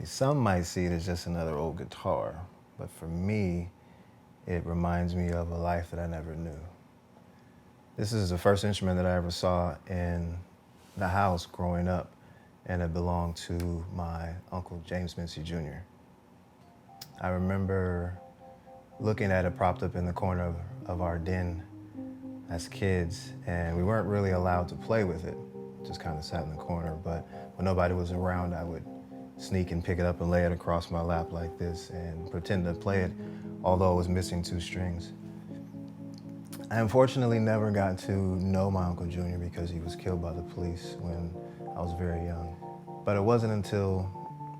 Some might see it as just another old guitar, but for me, it reminds me of a life that I never knew. This is the first instrument that I ever saw in the house growing up, and it belonged to my Uncle James Mincey Jr. I remember looking at it propped up in the corner of our den as kids, and we weren't really allowed to play with it. Just kind of sat in the corner, but when nobody was around, I would sneak and pick it up and lay it across my lap like this and pretend to play it, although it was missing two strings. I unfortunately never got to know my Uncle Jr. because he was killed by the police when I was very young. But it wasn't until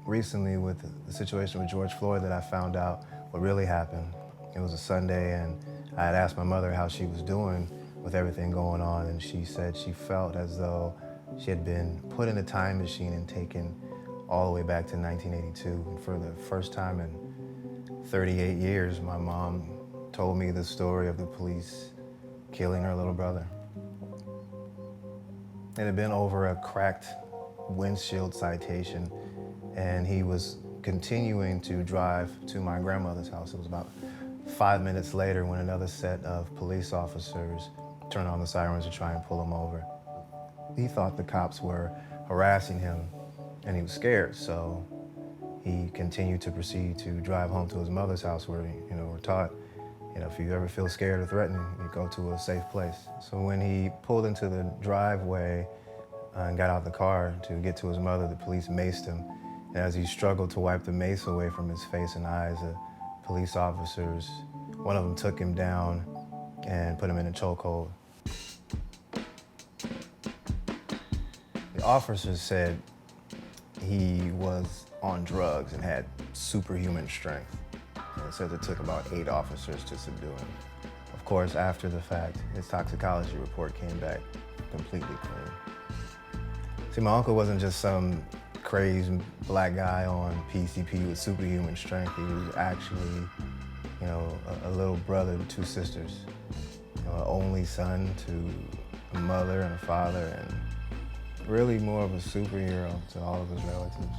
recently with the situation with George Floyd that I found out what really happened. It was a Sunday, and I had asked my mother how she was doing with everything going on, and she said she felt as though she had been put in a time machine and taken all the way back to 1982. And for the first time in 38 years, my mom told me the story of the police killing her little brother. It had been over a cracked windshield citation, and he was continuing to drive to my grandmother's house. It was about 5 minutes later when another set of police officers turned on the sirens to try and pull him over. He thought the cops were harassing him, and he was scared, so he continued to proceed to drive home to his mother's house where, we're taught, if you ever feel scared or threatened, you go to a safe place. So when he pulled into the driveway and got out of the car to get to his mother, the police maced him. And as he struggled to wipe the mace away from his face and eyes, the police officers, one of them took him down and put him in a chokehold. The officers said he was on drugs and had superhuman strength. And it says it took about 8 officers to subdue him. Of course, after the fact, his toxicology report came back completely clean. See, my uncle wasn't just some crazed black guy on PCP with superhuman strength. He was actually, a little brother with 2 sisters, an only son to a mother and a father, and really more of a superhero to all of his relatives.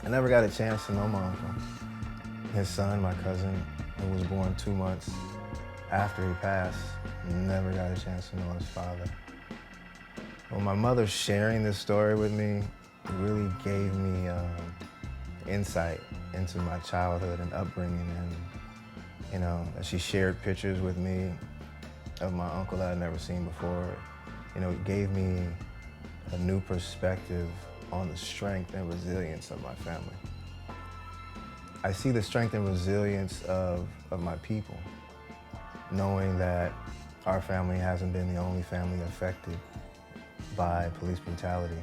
I never got a chance to know my uncle. His son, my cousin, who was born 2 months after he passed, never got a chance to know his father. Well, my mother sharing this story with me really gave me insight into my childhood and upbringing, and as she shared pictures with me of my uncle that I'd never seen before, it gave me a new perspective on the strength and resilience of my family. I see the strength and resilience of my people, knowing that our family hasn't been the only family affected by police brutality.